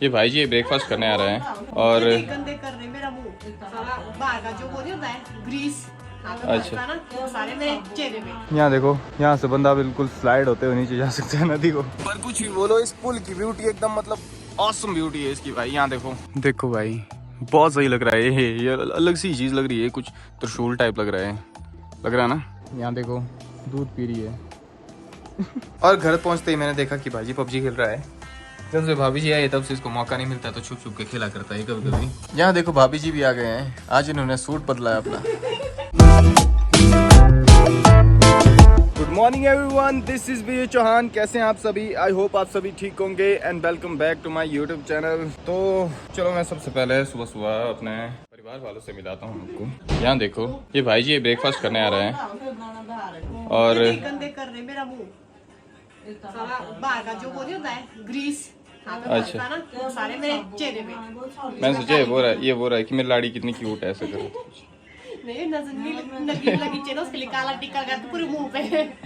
ये भाई जी ब्रेकफास्ट करने आ रहे हैं और गंदे कर रहे मेरा मुंह सारा बाहर का जो वो नहीं होता है ग्रीस अच्छा ना वो सारे मेरे चेहरे पे। यहाँ देखो, यहाँ से बंदा बिल्कुल स्लाइड होते हुए नीचे जा सकता है नदी को। पर कुछ भी बोलो, इस पुल की ब्यूटी एकदम मतलब ऑसम ब्यूटी है इसकी भाई। यहाँ देखो, देखो भाई बहुत सही लग रहा है। ये अलग सी चीज लग रही है, कुछ त्रिशूल टाइप लग रहा है ना। यहाँ देखो दूध पी रही है। और घर पहुंचते ही मैंने देखा कि भाई पबजी खेल रहा है। जब से भाभी जी आए तब से इसको मौका नहीं मिलता तो छुप छुप के खेला करता है कभी कभी। यहाँ देखो भाभी जी भी आ गए हैं, आज इन्होंने सूट बदला है अपना। Good morning everyone, this is Vijay Chauhan. कैसे हैं आप सभी? आई होप आप सभी ठीक होंगे and welcome back to my YouTube channel. तो चलो मैं सबसे पहले सुबह सुबह अपने परिवार वालों से मिलाता हूँ आपको। यहाँ देखो, ये भाई जी ब्रेकफास्ट करने आ रहे हैं और गंदे कर रहे मेरा मुंह सारा बाहर का जो वो नहीं होता है ग्रीस अच्छा ना वो सारे मेरे चेहरे पे। मैंने सोचा ये बोल रहा है कि मेरी लाड़ी कितनी क्यूट है, ऐसे करो। नहीं नजर लगी चेहरा उसके लिए काला टिक्का लगा पूरे मुंह पे।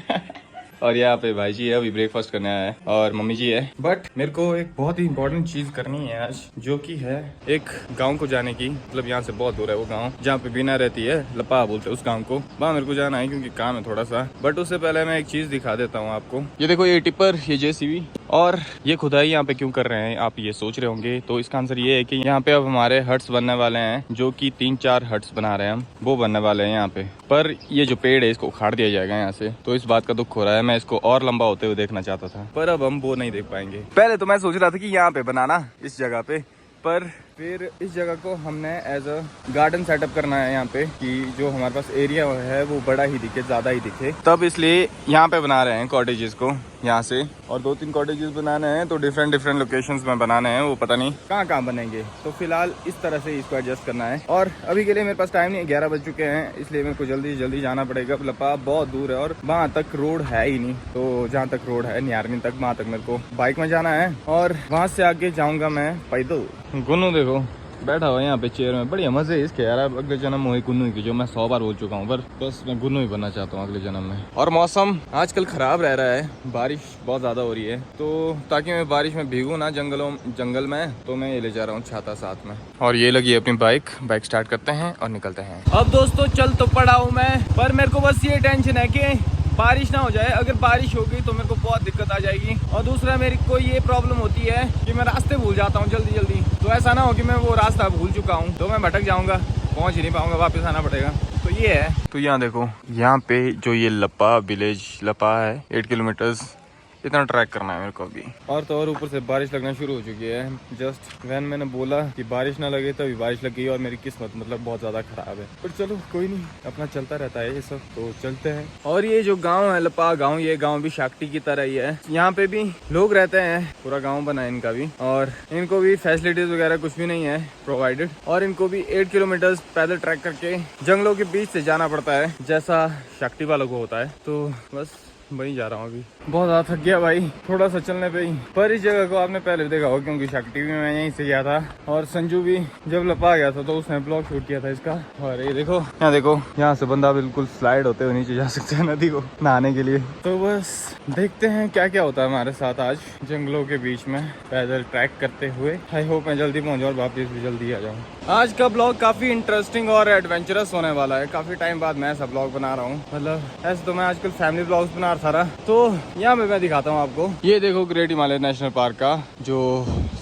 और यहाँ पे भाई जी है, अभी ब्रेकफास्ट करने आया है और मम्मी जी है। बट मेरे को एक बहुत ही इंपॉर्टेंट चीज करनी है आज, जो कि है एक गांव को जाने की। मतलब यहाँ से बहुत दूर है वो गांव जहाँ पे बीना रहती है, लपा बोलते हैं उस गांव को। वहाँ मेरे को जाना है क्योंकि काम है थोड़ा सा। बट उससे पहले मैं एक चीज दिखा देता हूँ आपको। ये देखो, ये टिपर, ये जेसीबी और ये खुदाई यहाँ पे क्यों कर रहे हैं आप ये सोच रहे होंगे। तो इसका आंसर ये है कि यहाँ पे अब हमारे हट्स बनने वाले हैं, जो कि 3-4 हट्स बना रहे हैं हम, वो बनने वाले हैं यहाँ पे। पर ये जो पेड़ है इसको उखाड़ दिया जाएगा यहाँ से, तो इस बात का दुख हो रहा है। मैं इसको और लंबा होते हुए देखना चाहता था, पर अब हम वो नहीं देख पाएंगे। पहले तो मैं सोच रहा था कि यहाँ पे बनाना, इस जगह पे, पर फिर इस जगह को हमने एज अ गार्डन सेटअप करना है यहाँ पे, कि जो हमारे पास एरिया है वो बड़ा ही दिखे, ज्यादा ही दिखे। तब इसलिए यहाँ पे बना रहे हैं कॉटेजेस को यहाँ से। और 2-3 कॉटेजेस बनाने हैं, तो डिफरेंट लोकेशंस में बनाने हैं। वो पता नहीं कहाँ बनेंगे। तो फिलहाल इस तरह से इसको एडजस्ट करना है। और अभी के लिए मेरे पास टाइम नहीं, 11 बज चुके हैं, इसलिए मेरे को जल्दी जाना पड़ेगा। लपा बहुत दूर है और वहाँ तक रोड है ही नहीं। तो जहाँ तक रोड है नियारनी तक, वहाँ तक मेरे को बाइक में जाना है और वहाँ से आगे जाऊँगा मैं पैदल। गुन्नू देखो बैठा हुआ यहाँ पे चेयर में, बढ़िया मजे इसके यार। अगले जन्म वही गुन्नू ही की, जो मैं 100 बार बोल चुका हूँ, पर बस मैं गुन्नू ही बनना चाहता हूँ अगले जन्म में। और मौसम आजकल खराब रह रहा है, बारिश बहुत ज्यादा हो रही है। तो ताकि मैं बारिश में भीगू ना जंगल में, तो मैं ये ले जा रहा हूँ छाता साथ में। और ये लगी अपनी बाइक स्टार्ट करते हैं और निकलते हैं। अब दोस्तों चल तो पड़ा हूँ मैं, पर मेरे को बस ये टेंशन है कि बारिश ना हो जाए। अगर बारिश हो गई तो मेरे को बहुत दिक्कत आ जाएगी। और दूसरा मेरे को ये प्रॉब्लम होती है कि मैं रास्ते भूल जाता हूँ जल्दी। तो ऐसा ना हो कि मैं वो रास्ता भूल चुका हूँ तो मैं भटक जाऊंगा, पहुँच ही नहीं पाऊंगा, वापस आना पड़ेगा। तो ये है। तो यहाँ देखो, यहाँ पे जो ये लपा विलेज लपा है, 8 किलोमीटर्स इतना ट्रैक करना है मेरे को अभी। और तो और ऊपर से बारिश लगना शुरू हो चुकी है। जस्ट वैन मैंने बोला कि बारिश ना लगे तभी बारिश लग गई और मेरी किस्मत मतलब बहुत ज्यादा खराब है। पर चलो कोई नहीं, अपना चलता रहता है ये सब, तो चलते हैं। और ये जो गांव है लपा गांव, ये गांव भी शाक्टी की तरह ही है। यहाँ पे भी लोग रहते हैं, पूरा गाँव बना है इनका भी। और इनको भी फैसिलिटीज वगैरह कुछ भी नहीं है प्रोवाइडेड। और इनको भी 8 किलोमीटर पैदल ट्रैक करके जंगलों के बीच से जाना पड़ता है, जैसा शाक्टी वालों को होता है। तो बस वहीं जा रहा हूँ अभी। बहुत ज्यादा थक गया भाई, थोड़ा सा चलने पे ही। पर इस जगह को आपने पहले देखा होगा, क्योंकि शक्ति भी मैं यहीं से गया था और संजू भी जब लपा गया था तो उसने ब्लॉग शूट किया था इसका। और ये देखो, यहाँ से बंदा बिल्कुल स्लाइड होते हुए नीचे जा सकता है नदी को नहाने के लिए। तो बस देखते हैं क्या क्या होता है हमारे साथ आज जंगलों के बीच में पैदल ट्रैक करते हुए। आई होप मैं जल्दी पहुंच जाऊँ और वापस भी जल्दी आ जाऊँ। आज का ब्लॉग काफी इंटरेस्टिंग और एडवेंचरस होने वाला है। काफी टाइम बाद मैं ऐसा ब्लॉग बना रहा हूँ। मतलब ऐसे तो मैं आजकल फैमिली ब्लॉग्स बना रहा था। तो यहाँ पे मैं दिखाता हूँ आपको। ये देखो ग्रेट हिमालय नेशनल पार्क का जो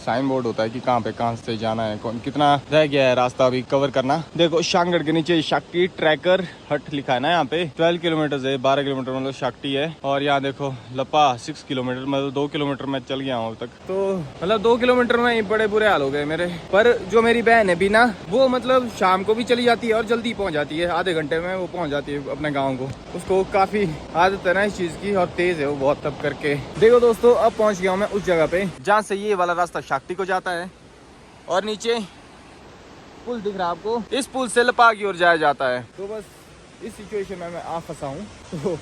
साइन बोर्ड होता है कि कहाँ से जाना है, कौन कितना रह गया है रास्ता अभी कवर करना। देखो शांगड़ के नीचे शाक्टी ट्रैकर हट लिखा है ना। यहाँ पे 12 किलोमीटर है, 12 किलोमीटर मतलब शाक्टी है। और यहाँ देखो लपा 6 किलोमीटर, मतलब 2 किलोमीटर मैं चल गया हूँ अब तक। तो मतलब 2 किलोमीटर में ही बड़े बुरे हाल हो गए मेरे। पर जो मेरी बहन है बीना, वो मतलब शाम को भी चली जाती है और जल्दी पहुंच जाती है, आधे घंटे में वो पहुंच जाती है अपने गाँव को। उसको काफी आदत है ना इस चीज की और तेज है वो बहुत। तब करके देखो दोस्तों, अब पहुंच गया हूँ मैं उस जगह पे जहाँ से ये वाला रास्ता शाक्टी को जाता है। और नीचे पुल दिख रहा है आपको, इस पुल से लपा की ओर जाया जाता है। तो बस इस सिचुएशन में मैं आ फंसा हूँ, तो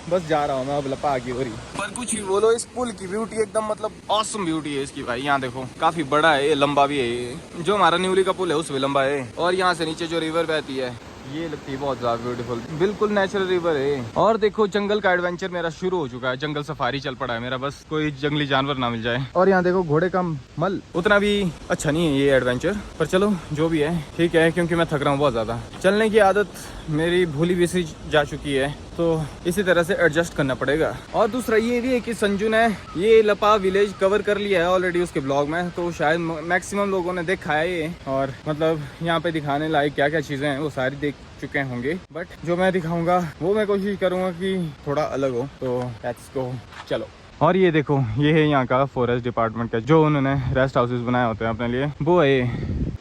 बस जा रहा हूँ मैं अब लपा की ओर ही। पर कुछ भी बोलो, इस पुल की ब्यूटी एकदम मतलब ऑसम ब्यूटी है इसकी भाई। यहाँ देखो काफी बड़ा है, ये लंबा भी है। ये जो हमारा न्यूली का पुल है उससे लंबा है। और यहाँ से नीचे जो रिवर बहती है ये लगती है बहुत ज्यादा ब्यूटीफुल, बिल्कुल नेचुरल रिवर है। और देखो जंगल का एडवेंचर मेरा शुरू हो चुका है, जंगल सफारी चल पड़ा है मेरा, बस कोई जंगली जानवर ना मिल जाए। और यहाँ देखो घोड़े का मल, उतना भी अच्छा नहीं है ये एडवेंचर, पर चलो जो भी है ठीक है, क्योंकि मैं थक रहा हूँ बहुत ज्यादा। चलने की आदत मेरी भूली बिसरी जा चुकी है, तो इसी तरह से एडजस्ट करना पड़ेगा। और दूसरा ये भी है कि संजू ने ये लपा विलेज कवर कर लिया है ऑलरेडी उसके ब्लॉग में, तो शायद मैक्सिमम लोगों ने देखा है ये। और मतलब यहाँ पे दिखाने लायक क्या क्या चीजें हैं वो सारी देख चुके होंगे, बट जो मैं दिखाऊंगा वो मैं कोशिश करूंगा कि थोड़ा अलग हो, तो लेट्स गो, चलो। और ये देखो ये है यहाँ का फॉरेस्ट डिपार्टमेंट का, जो उन्होंने रेस्ट हाउसेस बनाए होते हैं अपने लिए, वो है ये।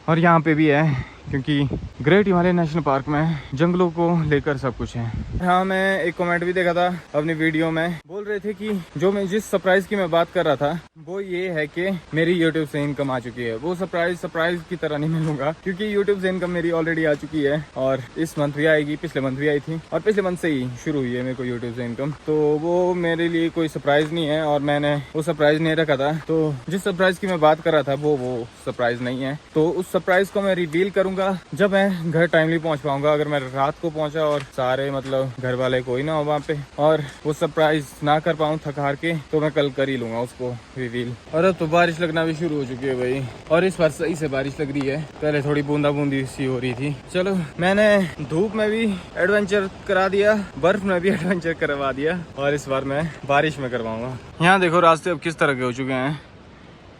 और यहाँ पे भी है, क्योंकि ग्रेट हिमालय नेशनल पार्क में जंगलों को लेकर सब कुछ है। हाँ, मैं एक कमेंट भी देखा था अपनी वीडियो में, बोल रहे थे कि जो मैं जिस सरप्राइज की मैं बात कर रहा था वो ये है कि मेरी यूट्यूब से इनकम आ चुकी है। वो सरप्राइज की तरह नहीं मिलूंगा, क्योंकि यूट्यूब से इनकम मेरी ऑलरेडी आ चुकी है, और इस मंथ भी आएगी, पिछले मंथ भी आई थी, और पिछले मंथ से ही शुरू हुई है मेरे को यूट्यूब से इनकम। तो वो मेरे लिए कोई सरप्राइज नहीं है, और मैंने वो सरप्राइज नहीं रखा था। तो जिस सरप्राइज की मैं बात कर रहा था वो सरप्राइज नहीं है, तो उस सरप्राइज को मैं रिवील करूंगा जब मैं घर टाइमली पहुंच पाऊंगा। अगर मैं रात को पहुंचा और सारे मतलब घर वाले कोई ना हो वहाँ पे, और वो सरप्राइज ना कर पाऊँ थक हार के, तो मैं कल कर ही लूंगा उसको रिवील। और अब तो बारिश लगना भी शुरू हो चुकी है भाई, और इस बार सही से बारिश लग रही है, पहले थोड़ी बूंदा बूंदी सी हो रही थी। चलो, मैंने धूप में भी एडवेंचर करा दिया, बर्फ में भी एडवेंचर करवा दिया, और इस बार मैं बारिश में करवाऊंगा। यहाँ देखो रास्ते अब किस तरह के हो चुके हैं,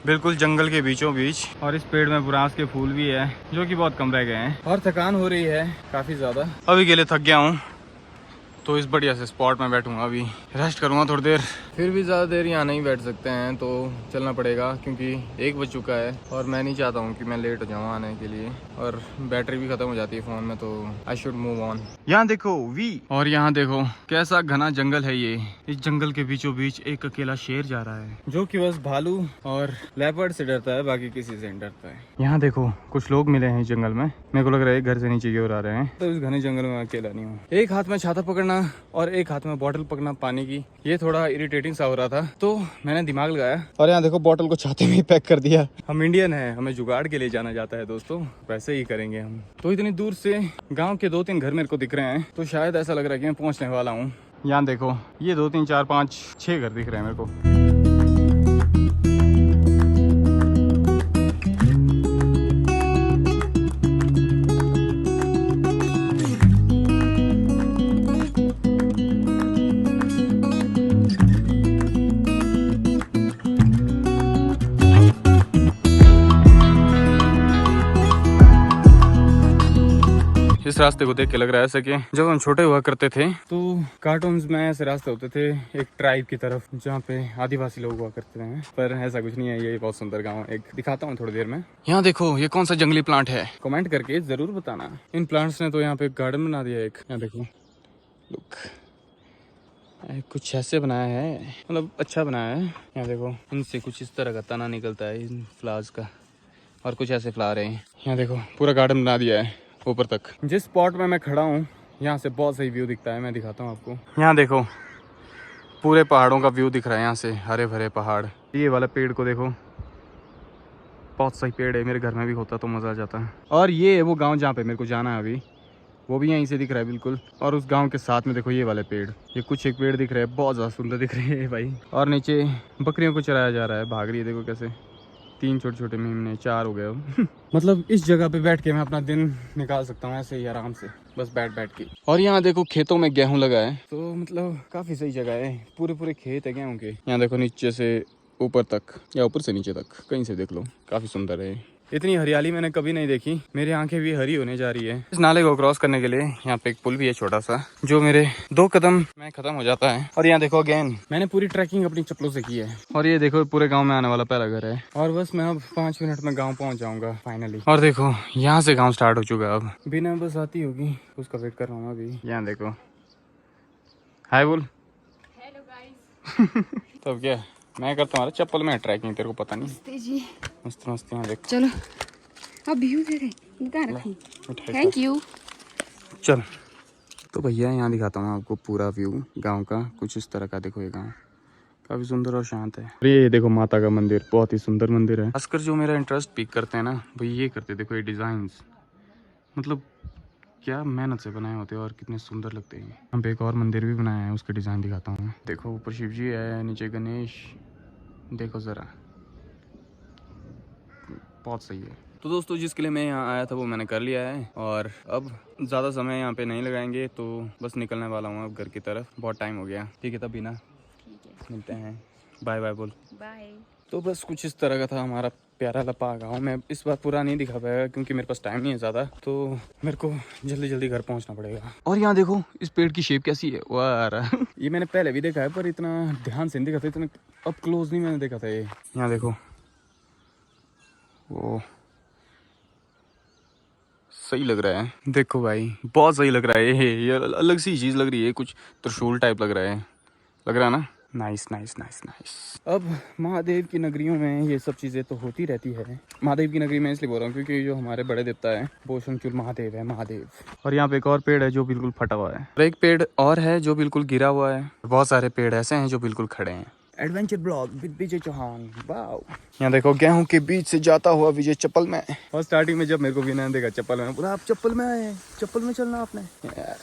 बिल्कुल जंगल के बीचों बीच, और इस पेड़ में बुरांस के फूल भी है, जो कि बहुत कम रह गए हैं। और थकान हो रही है काफी ज्यादा, अभी के लिए थक गया हूँ, तो इस बढ़िया से स्पॉट में बैठूंगा, अभी रेस्ट करूंगा थोड़ी देर। फिर भी ज़्यादा देर यहाँ नहीं बैठ सकते हैं, तो चलना पड़ेगा, क्योंकि 1 बज चुका है, और मैं नहीं चाहता हूँ कि मैं लेट हो जाऊँ आने के लिए, और बैटरी भी खत्म हो जाती है फ़ोन में, तो आई शुड मूव ऑन। यहाँ देखो वी, और यहाँ देखो कैसा घना जंगल है ये। इस जंगल के बीचों बीच एक अकेला शेर जा रहा है, जो कि बस भालू और लेपर्ड से डरता है, बाकी किसी से नहीं डरता है। यहाँ देखो कुछ लोग मिले हैं जंगल में, मेरे को लग रहा है घर से नीचे की ओर आ रहे हैं, तो इस घने जंगल में अकेला नहीं हूँ। एक हाथ में छाता पकड़ना और एक हाथ में बॉटल पकड़ना पानी की, ये थोड़ा इरिटेटिंग सा हो रहा था, तो मैंने दिमाग लगाया, और यहाँ देखो बॉटल को छाते में ही पैक कर दिया। हम इंडियन हैं, हमें जुगाड़ के लिए जाना जाता है दोस्तों, वैसे ही करेंगे हम। तो इतनी दूर से गांव के 2-3 घर मेरे को दिख रहे हैं, तो शायद ऐसा लग रहा है कि मैं पहुंचने वाला हूँ। यहाँ देखो ये 2, 3, 4, 5, 6 घर दिख रहे हैं मेरे को। इस रास्ते को देख के लग रहा है ऐसा कि जब हम छोटे हुआ करते थे तो कार्टून्स में ऐसे रास्ते होते थे एक ट्राइब की तरफ, जहाँ पे आदिवासी लोग हुआ करते थे, पर ऐसा कुछ नहीं है। ये बहुत सुंदर गांव एक दिखाता हूँ थोड़ी देर में। यहाँ देखो ये कौन सा जंगली प्लांट है, कमेंट करके जरूर बताना। इन प्लांट्स ने तो यहाँ पे गार्डन बना दिया एक। यहाँ देखो लुक, कुछ ऐसे बनाया है, मतलब अच्छा बनाया है। यहाँ देखो इनसे कुछ इस तरह का तना निकलता है इन फ्लावर्स का, और कुछ ऐसे फ्लावर है। यहाँ देखो पूरा गार्डन बना दिया है ऊपर तक। जिस स्पॉट में मैं खड़ा हूँ यहाँ से बहुत सही व्यू दिखता है, मैं दिखाता हूँ आपको। यहाँ देखो पूरे पहाड़ों का व्यू दिख रहा है यहाँ से, हरे भरे पहाड़। ये वाला पेड़ को देखो, बहुत सही पेड़ है, मेरे घर में भी होता तो मज़ा आ जाता। और ये है वो गांव जहाँ पे मेरे को जाना है अभी, वो भी यहीं से दिख रहा है बिल्कुल। और उस गांव के साथ में देखो ये वाले पेड़, ये कुछ एक पेड़ दिख रहे हैं, बहुत ज़्यादा सुंदर दिख रहे हैं भाई। और नीचे बकरियों को चराया जा रहा है, भाग रही है देखो कैसे, 3 छोटे छोटे मेमने, 4 हो गए अब। मतलब इस जगह पे बैठ के मैं अपना दिन निकाल सकता हूँ ऐसे ही आराम से, बस बैठ के। और यहाँ देखो खेतों में गेहूं लगा है, तो मतलब काफी सही जगह है, पूरे खेत है गेहूं के। यहाँ देखो नीचे से ऊपर तक, या ऊपर से नीचे तक, कहीं से देख लो, काफी सुंदर है। इतनी हरियाली मैंने कभी नहीं देखी, मेरी आंखें भी हरी होने जा रही है। इस नाले को क्रॉस करने के लिए यहाँ पे एक पुल भी है छोटा सा, जो मेरे 2 कदम में खत्म हो जाता है। और यहाँ देखो अगेन मैंने पूरी ट्रैकिंग अपनी चप्पलों से की है। और ये देखो पूरे गांव में आने वाला पहला घर है, और बस मैं अब 5 मिनट में गाँव पहुँच जाऊंगा फाइनली। और देखो यहाँ से गाँव स्टार्ट हो चुका है, अब बिना बस आती होगी उसका वेट कर रहा हूँ अभी। यहाँ देखो, हाय बोल। Hello guys. तब क्या मैं करता हूँ चप्पल में ट्रैकिंग, तेरे को पता नहीं जी। मस्त मस्त। यहाँ देख, चलो अब व्यू दे रहे, थैंक यू। चल तो भैया यहाँ दिखाता हूँ आपको पूरा व्यू गांव का, कुछ इस तरह का। देखो ये गांव काफी सुंदर और शांत है। ये देखो माता का मंदिर, बहुत ही सुंदर मंदिर है। खासकर जो मेरा इंटरेस्ट पिक करते हैं ना भाई, ये करते देखो ये डिजाइन्स, मतलब क्या मेहनत से बनाए होते हैं और कितने सुंदर लगते हैं। हम पे एक और मंदिर भी बनाया है, उसके डिज़ाइन दिखाता हूँ। देखो ऊपर शिव जी है, नीचे गणेश, देखो ज़रा बहुत सही है। तो दोस्तों जिसके लिए मैं यहाँ आया था वो मैंने कर लिया है और अब ज़्यादा समय यहाँ पे नहीं लगाएंगे, तो बस निकलने वाला हूँ अब घर की तरफ। बहुत टाइम हो गया। ठीक है तभी ना, मिलते हैं, बाय बाय बोल। बाय। तो बस कुछ इस तरह का था हमारा प्यारा लपा गाँव। मैं इस बार पूरा नहीं दिखा पाया क्योंकि मेरे पास टाइम नहीं है ज़्यादा, तो मेरे को जल्दी जल्दी घर पहुँचना पड़ेगा। और यहाँ देखो इस पेड़ की शेप कैसी है, वाह ये मैंने पहले भी देखा है पर इतना ध्यान से नहीं देखा था, इतना अब क्लोज नहीं मैंने देखा था ये। यहाँ देखो वो सही लग रहा है, देखो भाई बहुत सही लग रहा है। ये अलग सी चीज़ लग रही है, कुछ त्रिशूल टाइप लग रहा है, लग रहा है ना। Nice nice nice nice. अब महादेव की नगरियों में ये सब चीज़ें तो होती रहती है। महादेव की नगरी में इसलिए बोल रहा हूँ क्योंकि जो हमारे बड़े देवता है वो शंकर महादेव है, महादेव। और यहाँ पे एक और पेड़ है जो बिल्कुल फटा हुआ है, और एक पेड़ और है जो बिल्कुल गिरा हुआ है। बहुत सारे पेड़ ऐसे हैं जो बिल्कुल खड़े हैं। Adventure blog with Vijay Chauhan, wow. यहाँ देखो गेहूं के बीच से जाता हुआ विजय चप्पल में। और स्टार्टिंग में जब मेरे को विनय ने देखा चप्पल में, बोला आप चप्पल में आए, चप्पल में चलना आपने। यार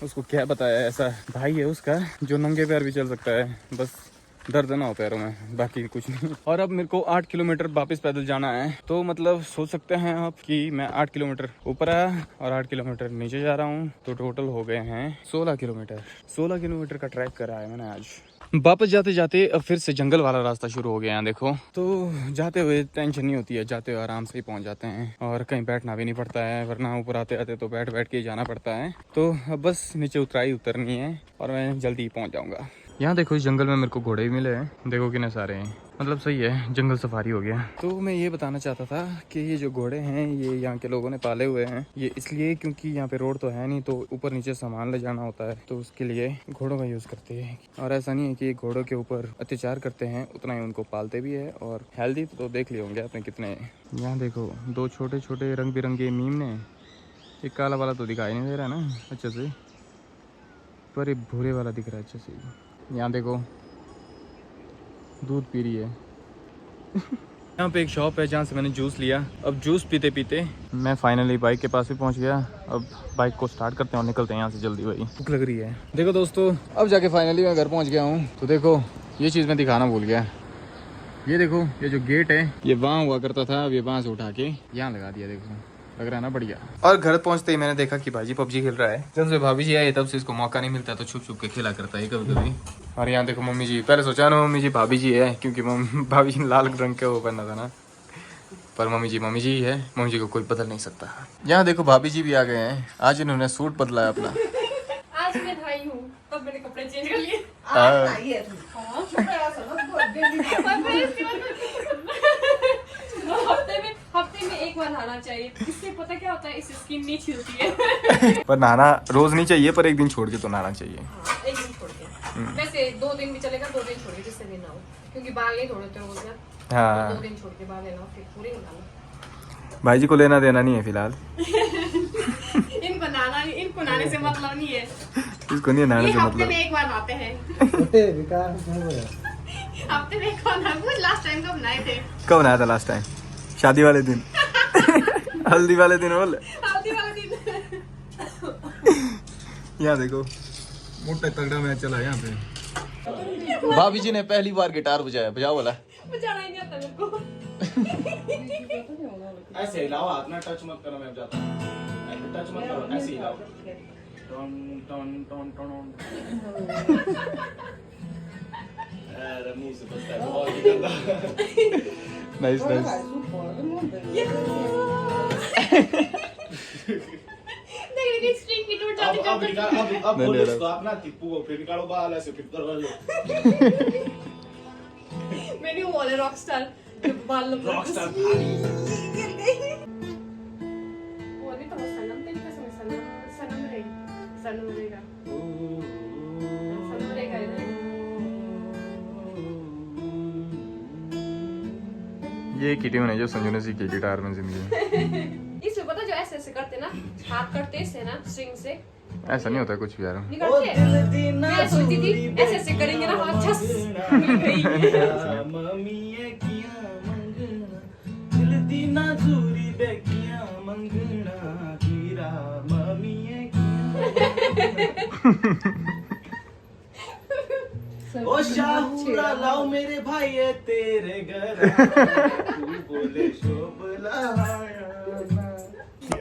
उसको क्या बताया, ऐसा भाई है उसका जो नंगे पैर भी चल सकता है, बस दर्द ना हो पैरों में, बाकी कुछ नहीं। और अब मेरे को 8 किलोमीटर वापस पैदल जाना है, तो मतलब सोच सकते हैं आप कि मैं 8 किलोमीटर ऊपर आया और 8 किलोमीटर नीचे जा रहा हूँ, तो टोटल हो गए हैं 16 किलोमीटर। 16 किलोमीटर का ट्रैक करा है मैंने आज। वापस जाते जाते अब फिर से जंगल वाला रास्ता शुरू हो गया है देखो। तो जाते हुए टेंशन नहीं होती है, जाते हुए आराम से ही पहुंच जाते हैं और कहीं बैठना भी नहीं पड़ता है, वरना ऊपर आते आते तो बैठ बैठ के जाना पड़ता है। तो अब बस नीचे उतराई उतरनी है और मैं जल्दी ही पहुंच जाऊंगा। यहाँ देखो इस जंगल में मेरे को घोड़े भी मिले हैं, देखो कितने सारे हैं, मतलब सही है, जंगल सफारी हो गया। तो मैं ये बताना चाहता था कि ये जो घोड़े हैं ये यहाँ के लोगों ने पाले हुए हैं, ये इसलिए क्योंकि यहाँ पे रोड तो है नहीं, तो ऊपर नीचे सामान ले जाना होता है, तो उसके लिए घोड़ों का यूज़ करते हैं। और ऐसा नहीं है कि घोड़ों के ऊपर अत्याचार करते हैं, उतना ही उनको पालते भी है। और हेल्दी तो देख लिए होंगे आपने कितने। यहाँ देखो 2 छोटे छोटे रंग बिरंगे मीमने, एक काला वाला तो दिखाई नहीं दे रहा ना अच्छे से, पर एक भूरे वाला दिख रहा है अच्छे से। यहाँ देखो दूध पी रही है। यहाँ पे एक शॉप है जहाँ से मैंने जूस लिया। अब जूस पीते पीते मैं फाइनली बाइक के पास भी पहुँच गया। अब बाइक को स्टार्ट करते हैं और निकलते हैं यहाँ से जल्दी, भाई भूख लग रही है। देखो दोस्तों अब जाके फाइनली मैं घर पहुँच गया हूँ। तो देखो ये चीज़ मैं दिखाना भूल गया, ये देखो ये जो गेट है ये वहाँ हुआ करता था, अब ये वहाँ से उठा के यहाँ लगा दिया, देखो लग रहा है ना बढ़िया। और घर पहुंचते ही मैंने देखा कि भाजी पबजी खेल रहा है। जब से भाभी जी आई तब से इसको मौका नहीं मिलता, तो छुप छुप के खेला करता है कभी कभी। और यहाँ देखो मम्मी जी, पहले सोचा ना मम्मी जी भाभी जी है, क्योंकि भाभी जी लाल रंग के वो पहना था ना, पर मम्मी जी ही है, मम्मी जी को कोई बदल नहीं सकता। यहाँ देखो भाभी जी भी आ गए हैं, आज इन्होंने सूट बदला अपना। आज मैं धाई हूँ, तब मैंने कपड़े चेंज कर लिए। हफ्ते में एक बार नहाना चाहिए, इससे पता क्या होता है, इससे स्किन नहीं छिलती है। पर नहाना रोज नहीं चाहिए, पर एक दिन छोड़ के तो नहाना चाहिए। एक दिन छोड़ के, वैसे 2 दिन भी चलेगा, 2 दिन छोड़ के, जिससे दिन नहाओ, क्योंकि बाल नहीं धोते रोज ना। हाँ 2 दिन छोड़ के बाल लेना, फिर पूरे नहाना। भाई जी को लेना देना नहीं है फिलहाल। इनको नहाने से मतलब नहीं है, इसको नहीं नहाने से हफ्ते मतलब। में एक बार नहाते हैं। हफ्ते में एक बार नहाते। लास्ट टाइम कब नहाए थे? कब नहाया था लास्ट टाइम? शादी वाले दिन। हल्दी वाले दिन बोल। हल्दी वाले दिन। यहाँ देखो मोटा तगड़ा मैच चला यहाँ पे। भाभी जी ने पहली बार गिटार बजाया, बजाओ वाला। बजाना ही नहीं आता मेरे को। ऐसे हिलाओ हाथ में, टच मत करो, मैं जाता हूँ। टच मत करो, ऐसे हिलाओ। टन टन टन टन। अरे मुंह से बजता है, बहुत ही गंदा। Nice nice. देखिए स्ट्रिंग की टूट जाती है। अब बोलो इसको, आप ना टिप्पू को फिर निकालो बाल ऐसे फिर करो लो। मैंने वो वाले रॉकस्टार बाल रॉकस्टार वो नहीं तो सनम तेरी कसम है, सनम रहेगा, सनम रहेगा ये किटी ने जो संजू ने सीखी गिटार में जिंदगी। इसमें पता जो ऐसे ऐसे करते ना, हाथ करते इससे ना, स्ट्रिंग से ऐसा नहीं होता कुछ भी यार। नहीं करते। मैं सोचती थी ऐसे ऐसे करेंगे ना, हाथ छस मिल गई। मम्मी ये किया मंगना दिल दी ना चूरी बेकिया मंगना हीरा मम्मी ये ओ शाहूरा लाओ मेरे भाई है तेरे घर तू बोले शोभला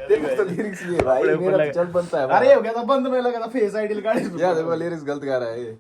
देखो तो लिरिक्स ये भाई मेरा तो चल बनता है। अरे हो गया था बंद में लगा था फेस आईडी लगा यार देखो लिरिक्स गलत गा रहा है ये।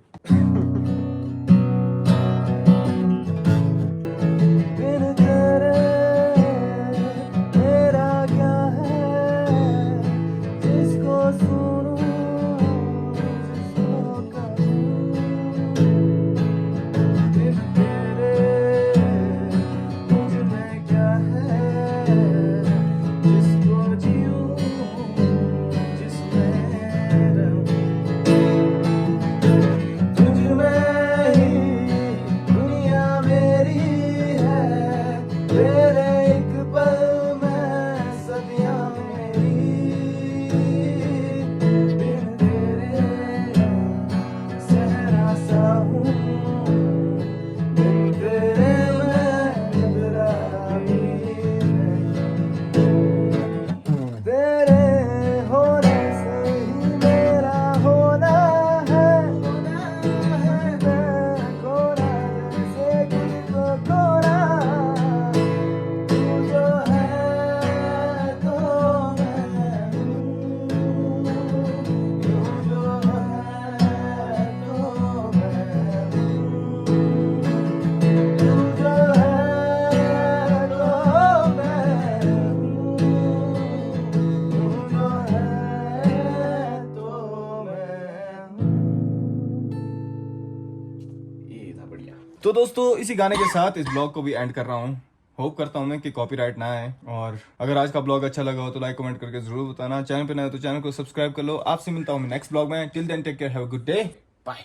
तो दोस्तों इसी गाने के साथ इस ब्लॉग को भी एंड कर रहा हूँ। होप करता हूँ मैं कि कॉपीराइट ना आए, और अगर आज का ब्लॉग अच्छा लगा हो तो लाइक कमेंट करके जरूर बताना। चैनल पे नए हो तो चैनल को सब्सक्राइब कर लो। आपसे मिलता हूँ मैं नेक्स्ट ब्लॉग में। Till then take care, have a good day, bye.